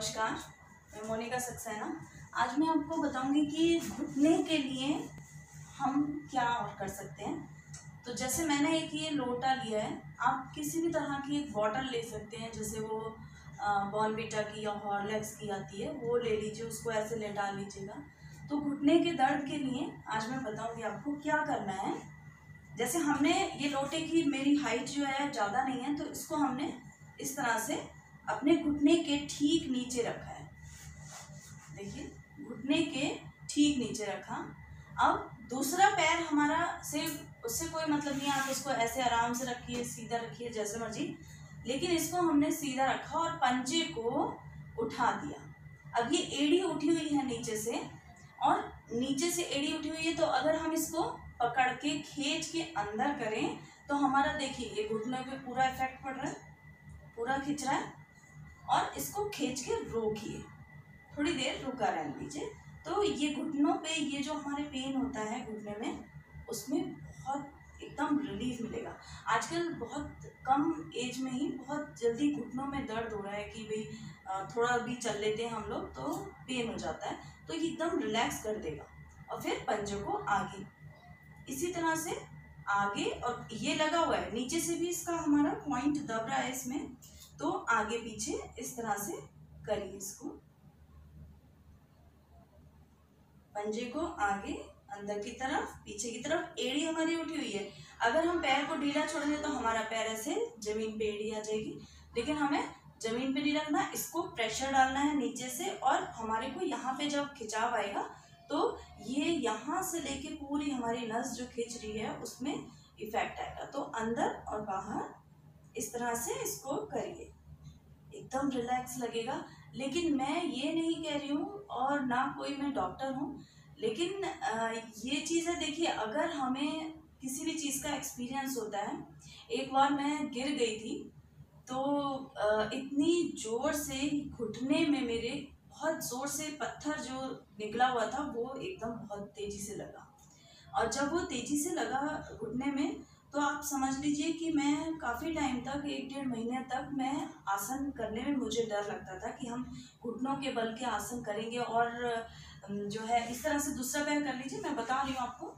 नमस्कार, मैं मोनिका सक्सेना। आज मैं आपको बताऊंगी कि घुटने के लिए हम क्या और कर सकते हैं। तो जैसे मैंने एक ये लोटा लिया है, आप किसी भी तरह की एक बॉटल ले सकते हैं, जैसे वो बॉर्नवीटा की या हॉर्लिक्स की आती है, वो ले लीजिए, उसको ऐसे लेटा लीजिएगा। तो घुटने के दर्द के लिए आज मैं बताऊंगी आपको क्या करना है। जैसे हमने ये लोटे की, मेरी हाइट जो है ज़्यादा नहीं है, तो इसको हमने इस तरह से अपने घुटने के ठीक नीचे रखा है। देखिए, घुटने के ठीक नीचे रखा। अब दूसरा पैर हमारा सिर्फ, उससे कोई मतलब नहीं, आप इसको ऐसे आराम से रखिए, सीधा रखिए, जैसे मर्जी, लेकिन इसको हमने सीधा रखा और पंजे को उठा दिया। अब ये एड़ी उठी हुई है नीचे से, और नीचे से एड़ी उठी हुई है, तो अगर हम इसको पकड़ के खींच के अंदर करें तो हमारा, देखिए, ये घुटने पे पूरा इफेक्ट पड़ रहा है, पूरा खींच रहा है। और इसको खींच के रोकिए, थोड़ी देर रुका रहने दीजिए। तो ये घुटनों पे ये जो हमारे पेन होता है घुटने में, उसमें बहुत एकदम रिलीफ मिलेगा। आजकल बहुत कम एज में ही बहुत जल्दी घुटनों में दर्द हो रहा है कि भाई थोड़ा भी चल लेते हैं हम लोग तो पेन हो जाता है, तो ये एकदम रिलैक्स कर देगा। और फिर पंजों को आगे इसी तरह से आगे, और ये लगा हुआ है नीचे से भी, इसका हमारा पॉइंट दब रहा है इसमें, तो आगे पीछे इस तरह से करिए इसको। पंजे को आगे, अंदर की तरफ, पीछे की तरफ। एड़ी हमारी उठी हुई है, अगर हम पैर को ढीला छोड़ दें तो हमारा पैर ऐसे जमीन पे एड़ी आ जाएगी, लेकिन हमें जमीन पे नहीं रखना, इसको प्रेशर डालना है नीचे से। और हमारे को यहाँ पे जब खिंचाव आएगा तो ये यहाँ से लेके पूरी हमारी नस जो खींच रही है उसमें इफेक्ट आएगा। तो अंदर और बाहर इस तरह से इसको करिए, एकदम रिलैक्स लगेगा। लेकिन मैं ये नहीं कह रही हूँ, और ना कोई मैं डॉक्टर हूँ, लेकिन ये चीज़ है, देखिए, अगर हमें किसी भी चीज़ का एक्सपीरियंस होता है। एक बार मैं गिर गई थी, तो इतनी ज़ोर से घुटने में मेरे, बहुत ज़ोर से पत्थर जो निकला हुआ था वो एकदम बहुत तेज़ी से लगा। और जब वो तेज़ी से लगा घुटने में, तो आप समझ लीजिए कि मैं काफ़ी टाइम तक, 1-1.5 महीने तक, मैं आसन करने में मुझे डर लगता था कि हम घुटनों के बल के आसन करेंगे। और जो है इस तरह से दूसरा पैर कर लीजिए, मैं बता रही हूँ आपको।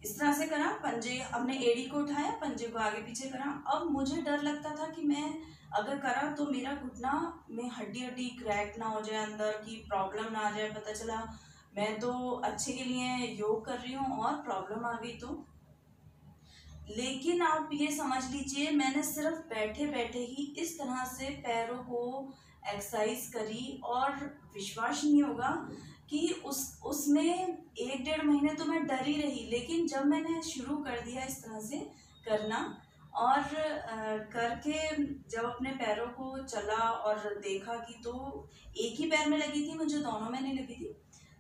इस तरह से करा, पंजे, अपने एड़ी को उठाया, पंजे को आगे पीछे करा। अब मुझे डर लगता था कि मैं अगर करा तो मेरा घुटना में हड्डी क्रैक ना हो जाए, अंदर की प्रॉब्लम ना आ जाए। पता चला मैं तो अच्छे के लिए योग कर रही हूँ और प्रॉब्लम आ गई। तो लेकिन आप ये समझ लीजिए, मैंने सिर्फ बैठे बैठे ही इस तरह से पैरों को एक्सरसाइज करी, और विश्वास नहीं होगा कि उसमें 1-1.5 महीने तो मैं डरी रही, लेकिन जब मैंने शुरू कर दिया इस तरह से करना, और करके जब अपने पैरों को चला और देखा कि, तो एक ही पैर में लगी थी, मुझे दोनों में नहीं लगी थी,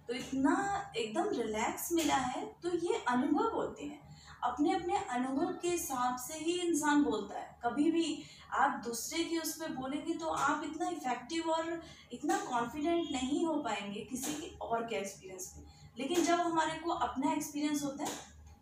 तो इतना एकदम रिलैक्स मिला है। तो ये अनुभव होते हैं, अपने अपने अनुभव के हिसाब से ही इंसान बोलता है। कभी भी आप दूसरे की उस पर बोलेंगे तो आप इतना इफेक्टिव और इतना कॉन्फिडेंट नहीं हो पाएंगे किसी के और के एक्सपीरियंस पे। लेकिन जब हमारे को अपना एक्सपीरियंस होता है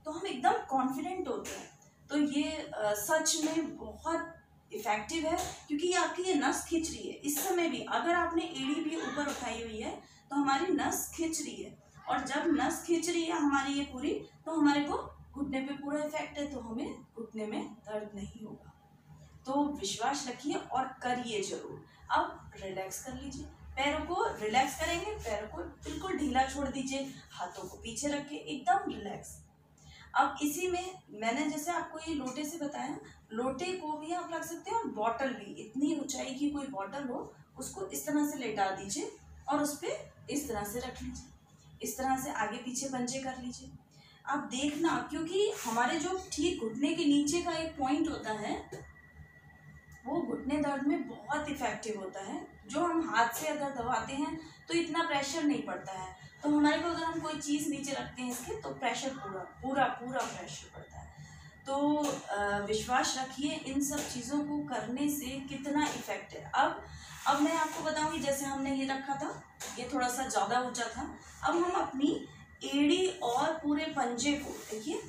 तो हम एकदम कॉन्फिडेंट होते हैं। तो ये सच में बहुत इफेक्टिव है, क्योंकि ये आपकी ये नस खींच रही है। इस समय भी अगर आपने एड़ी भी ऊपर उठाई हुई है तो हमारी नस खींच रही है, और जब नस खींच रही है हमारी ये पूरी, तो हमारे को घुटने पे पूरा इफेक्ट है, तो हमें घुटने में दर्द नहीं होगा। तो विश्वास रखिए और करिए जरूर। अब रिलैक्स कर लीजिए, पैरों को रिलैक्स करेंगे, पैरों को बिल्कुल ढीला छोड़ दीजिए, हाथों को पीछे रख के एकदम रिलैक्स। अब इसी में मैंने जैसे आपको ये लोटे से बताया, लोटे को भी आप रख सकते हैं, और बॉटल भी, इतनी ऊंचाई की कोई बॉटल हो उसको इस तरह से लेटा दीजिए और उस पर इस तरह से रख लीजिए। इस तरह से आगे पीछे पंजे कर लीजिए। आप देखना, क्योंकि हमारे जो ठीक घुटने के नीचे का एक पॉइंट होता है वो घुटने दर्द में बहुत इफेक्टिव होता है। जो हम हाथ से अगर दबाते हैं तो इतना प्रेशर नहीं पड़ता है, तो हमारे को अगर हम कोई चीज़ नीचे रखते हैं इसके, तो प्रेशर पूरा पूरा पूरा प्रेशर पड़ता है। तो विश्वास रखिए, इन सब चीज़ों को करने से कितना इफेक्ट है। अब मैं आपको बताऊंगी, जैसे हमने ये रखा था, ये थोड़ा सा ज़्यादा ऊंचा था। अब हम अपनी एड़ी और पूरे पंजे को, देखिए,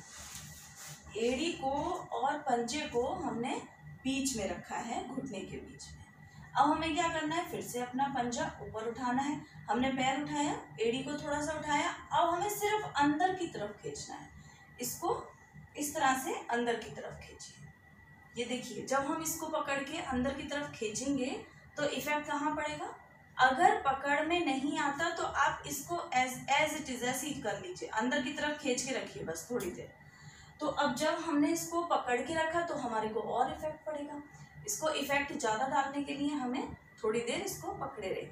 एड़ी को और पंजे को हमने बीच में रखा है, घुटने के बीच में। अब हमें क्या करना है, फिर से अपना पंजा ऊपर उठाना है। हमने पैर उठाया, एड़ी को थोड़ा सा उठाया, अब हमें सिर्फ अंदर की तरफ खींचना है। इसको इस तरह से अंदर की तरफ खींचिए। ये देखिए, जब हम इसको पकड़ के अंदर की तरफ खींचेंगे तो इफेक्ट कहाँ पड़ेगा। अगर पकड़ में नहीं आता तो आप इसको एज इट इज ऐसे ही कर लीजिए, अंदर की तरफ खींच के रखिए बस थोड़ी देर। तो अब जब हमने इसको पकड़ के रखा तो हमारे को और इफेक्ट पड़ेगा। इसको इफेक्ट ज़्यादा डालने के लिए हमें थोड़ी देर इसको पकड़े रहिए,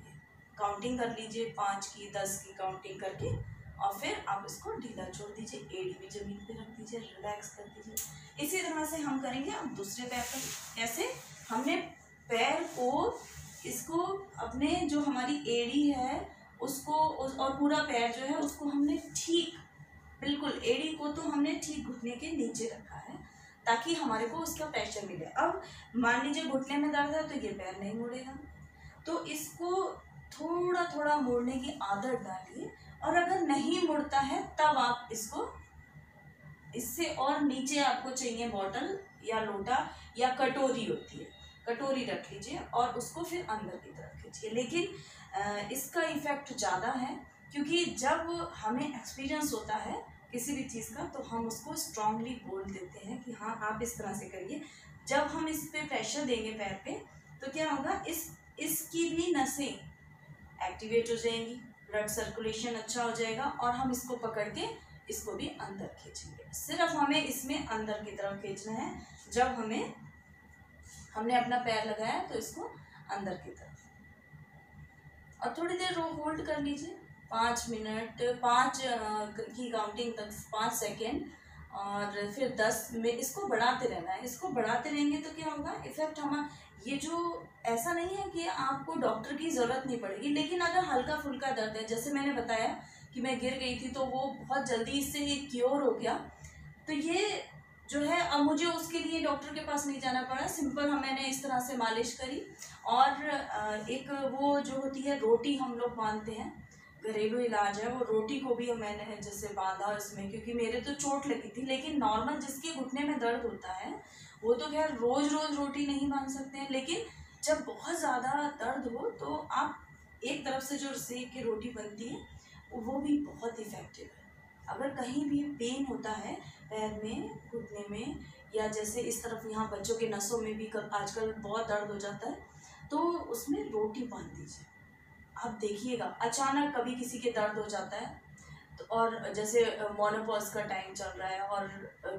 काउंटिंग कर लीजिए 5 की 10 की काउंटिंग करके, और फिर आप इसको ढीला छोड़ दीजिए, एड़ी भी जमीन पे रख दीजिए, रिलैक्स कर दीजिए। इसी तरह से हम करेंगे अब दूसरे पैर पर। कैसे, हमने पैर को इसको अपने जो हमारी एड़ी है उसको और पूरा पैर जो है उसको हमने ठीक बिल्कुल, एड़ी को तो हमने ठीक घुटने के नीचे रखा है ताकि हमारे को उसका प्रेशर मिले। अब मान लीजिए घुटने में दर्द है तो ये पैर नहीं मुड़ेगा, तो इसको थोड़ा थोड़ा मोड़ने की आदत डालिए, और अगर नहीं मुड़ता है तब आप इसको इससे और नीचे आपको चाहिए बॉटल या लोटा या कटोरी होती है, कटोरी रख लीजिए और उसको फिर अंदर की तरफ खींचिए। लेकिन इसका इफेक्ट ज़्यादा है, क्योंकि जब हमें एक्सपीरियंस होता है किसी भी चीज़ का तो हम उसको स्ट्रांगली बोल देते हैं कि हाँ आप इस तरह से करिए। जब हम इस पे प्रेशर देंगे पैर पे तो क्या होगा, इसकी भी नसें एक्टिवेट हो जाएंगी, ब्लड सर्कुलेशन अच्छा हो जाएगा, और हम इसको पकड़ के इसको भी अंदर खींचेंगे। सिर्फ हमें इसमें अंदर की तरफ खींचना है। जब हमने अपना पैर लगाया तो इसको अंदर की तरफ, और थोड़ी देर होल्ड कर लीजिए, 5 मिनट 5 की काउंटिंग तक, 5 सेकेंड, और फिर 10 में इसको बढ़ाते रहना है। इसको बढ़ाते रहेंगे तो क्या होगा, इफेक्ट हमारा ये जो ऐसा नहीं है कि आपको डॉक्टर की ज़रूरत नहीं पड़ेगी, लेकिन अगर हल्का फुल्का दर्द है, जैसे मैंने बताया कि मैं गिर गई थी तो वो बहुत जल्दी इससे क्योर हो गया, तो ये जो है अब मुझे उसके लिए डॉक्टर के पास नहीं जाना पड़ा, सिंपल मैंने इस तरह से मालिश करी। और एक वो जो होती है रोटी हम लोग बांधते हैं, घरेलू इलाज है, वो रोटी को भी मैंने जैसे बांधा इसमें, क्योंकि मेरे तो चोट लगी थी। लेकिन नॉर्मल जिसके घुटने में दर्द होता है वो तो खैर रोज़ रोज़ रोटी नहीं बांध सकते हैं, लेकिन जब बहुत ज़्यादा दर्द हो तो आप एक तरफ से जो सेक की रोटी बनती है वो भी बहुत इफ़ेक्टिव है। अगर कहीं भी पेन होता है पैर में, घुटने में, या जैसे इस तरफ यहाँ बच्चों के नसों में भी आजकल बहुत दर्द हो जाता है, तो उसमें रोटी बांध दीजिए। आप देखिएगा अचानक कभी किसी के दर्द हो जाता है तो, और जैसे मोनोपॉज का टाइम चल रहा है और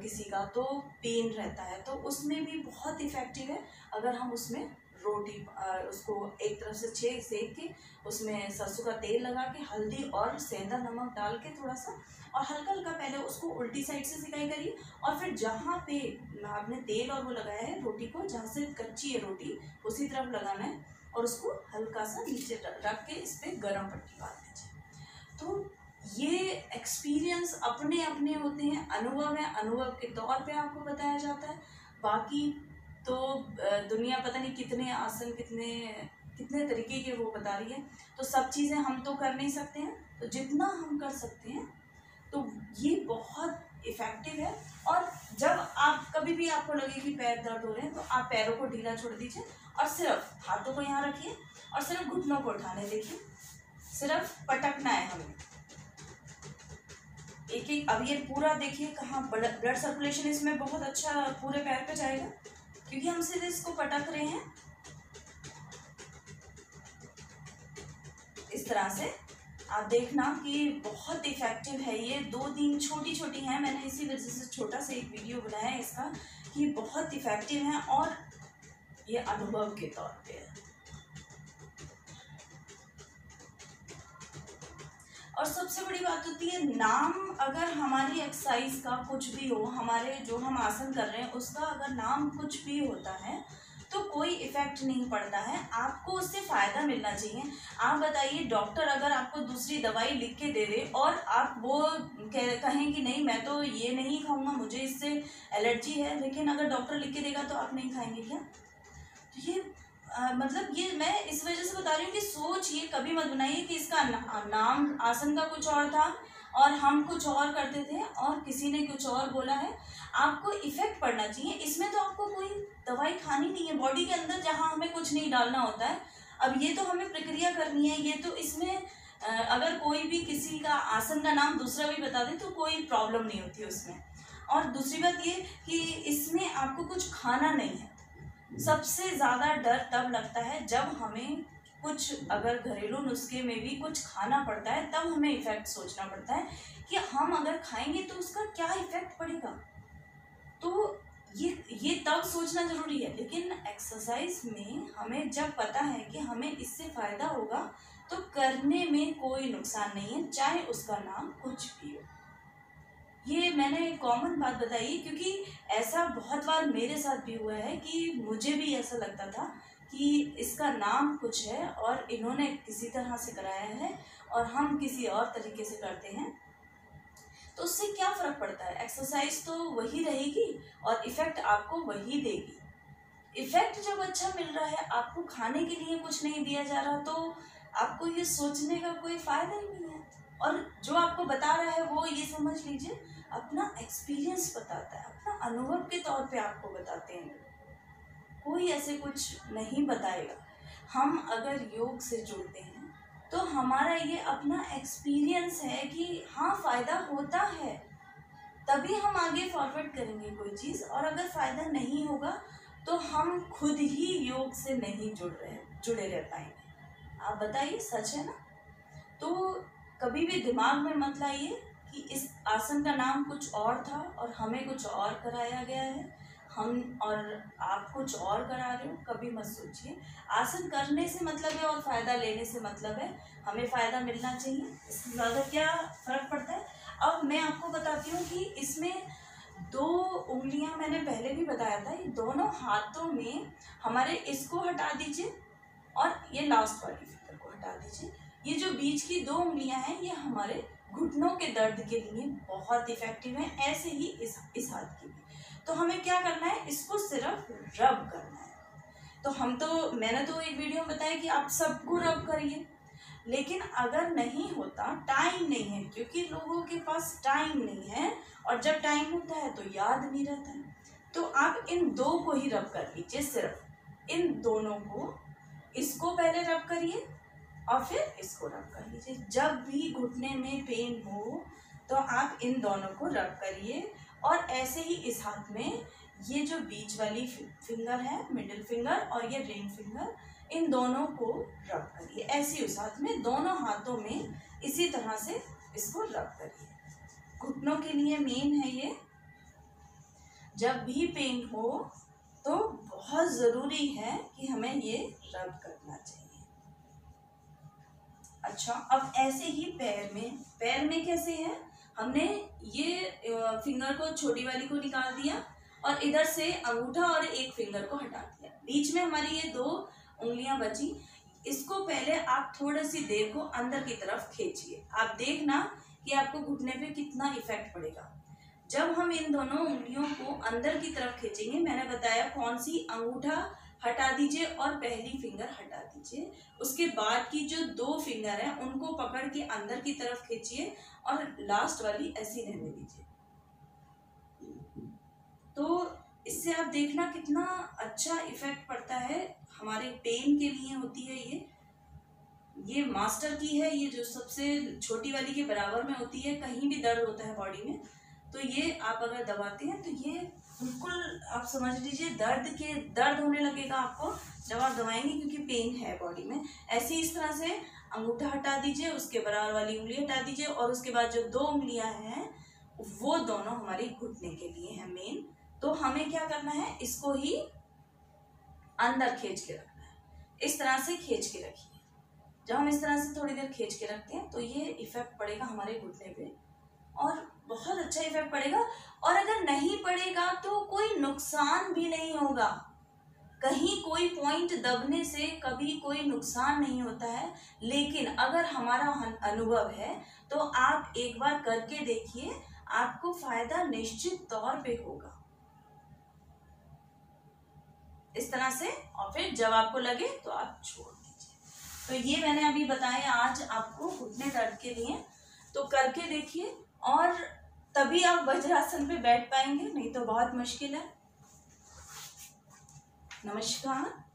किसी का तो पेन रहता है, तो उसमें भी बहुत इफ़ेक्टिव है अगर हम उसमें रोटी उसको एक तरफ से सेक के उसमें सरसों का तेल लगा के हल्दी और सेंधा नमक डाल के थोड़ा सा, और हल्का हल्का पहले उसको उल्टी साइड से सिकाई करिए, और फिर जहाँ पे आपने तेल और वो लगाया है रोटी को, जहाँ से कच्ची है रोटी उसी तरफ लगाना है, और उसको हल्का सा नीचे रख के इस पर गर्म पट्टी बांध दीजिए। तो ये एक्सपीरियंस अपने अपने होते हैं, अनुभव है, अनुभव के तौर पे आपको बताया जाता है। बाकी तो दुनिया पता नहीं कितने आसन कितने तरीके के वो बता रही है, तो सब चीज़ें हम तो कर नहीं सकते हैं, तो जितना हम कर सकते हैं तो ये बहुत इफ़ेक्टिव है। और जब आप कभी भी आपको लगे कि पैर दर्द हो रहे हैं तो आप पैरों को ढीला छोड़ दीजिए और सिर्फ हाथों को यहाँ रखिए और सिर्फ घुटनों को उठाने देखिए, सिर्फ पटकना है हमें एक एक। अब ये पूरा देखिए कहाँ ब्लड सर्कुलेशन इसमें बहुत अच्छा पूरे पैर पे जाएगा, क्योंकि हम सीधे इसको पटक रहे हैं इस तरह से। आप देखना कि बहुत इफ़ेक्टिव है ये। 2-3 छोटी छोटी हैं, मैंने इसी वजह से छोटा सा एक वीडियो बनाया है इसका, कि बहुत इफ़ेक्टिव है और ये अनुभव के तौर पे है। और सबसे बड़ी बात होती है नाम, अगर हमारी एक्सरसाइज का कुछ भी हो, हमारे जो हम आसन कर रहे हैं उसका अगर नाम कुछ भी होता है तो कोई इफ़ेक्ट नहीं पड़ता है, आपको उससे फ़ायदा मिलना चाहिए। आप बताइए, डॉक्टर अगर आपको दूसरी दवाई लिख के दे दे और आप वो कहें कि नहीं मैं तो ये नहीं खाऊंगा, मुझे इससे एलर्जी है, लेकिन अगर डॉक्टर लिख के देगा तो आप नहीं खाएंगे क्या? तो ये मतलब ये मैं इस वजह से बता रही हूँ कि सोच ये कभी मत बनाइए कि इसका नाम आसन का कुछ और था और हम कुछ और करते थे और किसी ने कुछ और बोला है, आपको इफेक्ट पड़ना चाहिए। इसमें तो आपको कोई दवाई खानी नहीं है बॉडी के अंदर, जहाँ हमें कुछ नहीं डालना होता है। अब ये तो हमें प्रक्रिया करनी है, ये तो इसमें अगर कोई भी किसी का आसन का नाम दूसरा भी बता दे तो कोई प्रॉब्लम नहीं होती है उसमें। और दूसरी बात ये कि इसमें आपको कुछ खाना नहीं है। सबसे ज़्यादा डर तब लगता है जब हमें कुछ अगर घरेलू नुस्खे में भी कुछ खाना पड़ता है, तब हमें इफेक्ट सोचना पड़ता है कि हम अगर खाएंगे तो उसका क्या इफेक्ट पड़ेगा। तो ये तब सोचना ज़रूरी है। लेकिन एक्सरसाइज में हमें जब पता है कि हमें इससे फ़ायदा होगा तो करने में कोई नुकसान नहीं है, चाहे उसका नाम कुछ भी हो। ये मैंने एक कॉमन बात बताई क्योंकि ऐसा बहुत बार मेरे साथ भी हुआ है कि मुझे भी ऐसा लगता था कि इसका नाम कुछ है और इन्होंने किसी तरह से कराया है और हम किसी और तरीके से करते हैं, तो उससे क्या फ़र्क पड़ता है। एक्सरसाइज तो वही रहेगी और इफ़ेक्ट आपको वही देगी। इफ़ेक्ट जब अच्छा मिल रहा है, आपको खाने के लिए कुछ नहीं दिया जा रहा, तो आपको ये सोचने का कोई फ़ायदा ही नहीं है। और जो आपको बता रहा है वो ये समझ लीजिए अपना एक्सपीरियंस बताता है, अपना अनुभव के तौर पे आपको बताते हैं। कोई ऐसे कुछ नहीं बताएगा। हम अगर योग से जुड़ते हैं तो हमारा ये अपना एक्सपीरियंस है कि हाँ फ़ायदा होता है, तभी हम आगे फॉरवर्ड करेंगे कोई चीज़। और अगर फ़ायदा नहीं होगा तो हम खुद ही योग से नहीं जुड़े रह पाएंगे। आप बताइए, सच है ना। तो कभी भी दिमाग में मत लाइए कि इस आसन का नाम कुछ और था और हमें कुछ और कराया गया है, हम और आप कुछ और करा रहे हो। कभी मत सोचिए। आसन करने से मतलब है और फ़ायदा लेने से मतलब है। हमें फ़ायदा मिलना चाहिए, इससे ज़्यादा क्या फ़र्क पड़ता है। अब मैं आपको बताती हूँ कि इसमें 2 उंगलियां मैंने पहले भी बताया था, ये दोनों हाथों में हमारे इसको हटा दीजिए और ये लास्ट वाली फिंगर को हटा दीजिए। ये जो बीच की 2 उंगलियां हैं ये हमारे घुटनों के दर्द के लिए बहुत इफेक्टिव हैं, ऐसे ही इस हाथ की भी। तो हमें क्या करना है, इसको सिर्फ रब करना है। तो मैंने तो एक वीडियो में बताया कि आप सबको रब करिए, लेकिन अगर नहीं होता, टाइम नहीं है, क्योंकि लोगों के पास टाइम नहीं है और जब टाइम होता है तो याद नहीं रहता है, तो आप इन 2 को ही रब कर लीजिए। सिर्फ इन दोनों को, इसको पहले रब करिए और फिर इसको रब कर लीजिए। जब भी घुटने में पेन हो तो आप इन दोनों को रब करिए। और ऐसे ही इस हाथ में ये जो बीच वाली फिंगर है, मिडिल फिंगर, और ये रिंग फिंगर, इन दोनों को रब करिए। ऐसे उस हाथ में, दोनों हाथों में इसी तरह से इसको रब करिए। घुटनों के लिए मेन है ये। जब भी पेन हो तो बहुत ज़रूरी है कि हमें ये रब करना चाहिए। अच्छा, अब ऐसे ही पैर में कैसे है, हमने ये फिंगर को, छोटी वाली को निकाल दिया और इधर से अंगूठा और एक फिंगर को हटा दिया। बीच में हमारी ये 2 उंगलियां बची। इसको पहले आप थोड़ी सी देर को अंदर की तरफ खींचिए। आप देखना कि आपको घुटने पे कितना इफेक्ट पड़ेगा। जब हम इन दोनों उंगलियों को अंदर की तरफ खींचेंगे, मैंने बताया कौन सी, अंगूठा हटा दीजिए और पहली फिंगर हटा दीजिए। उसके बाद की जो 2 फिंगर हैं उनको पकड़ के अंदर की तरफ खींचिए और लास्ट वाली ऐसी रहने दीजिए। तो इससे आप देखना कितना अच्छा इफेक्ट पड़ता है। हमारे पेन के लिए होती है ये मास्टर की है, ये जो सबसे छोटी वाली के बराबर में होती है। कहीं भी दर्द होता है बॉडी में तो ये आप अगर दबाते हैं तो ये बिल्कुल आप समझ लीजिए दर्द होने लगेगा आपको जब आप दबाएंगे, क्योंकि पेन है बॉडी में। ऐसे इस तरह से अंगूठा हटा दीजिए, उसके बराबर वाली उंगली हटा दीजिए और उसके बाद जो 2 उंगलियां हैं वो दोनों हमारी घुटने के लिए हैं मेन। तो हमें क्या करना है, इसको ही अंदर खींच के रखना है। इस तरह से खींच के रखिए। जब हम इस तरह से थोड़ी देर खींच के रखते हैं तो ये इफेक्ट पड़ेगा हमारे घुटने पे और बहुत अच्छा इफेक्ट पड़ेगा। और अगर नहीं पड़ेगा तो कोई नुकसान भी नहीं होगा। कहीं कोई पॉइंट दबने से कभी कोई नुकसान नहीं होता है, लेकिन अगर हमारा अनुभव है तो आप एक बार करके देखिए, आपको फायदा निश्चित तौर पे होगा। इस तरह से, और फिर जब आपको लगे तो आप छोड़ दीजिए। तो ये मैंने अभी बताया आज आपको घुटने दर्द के लिए। तो करके देखिए और तभी आप वज्रासन पे बैठ पाएंगे, नहीं तो बहुत मुश्किल है। नमस्कार।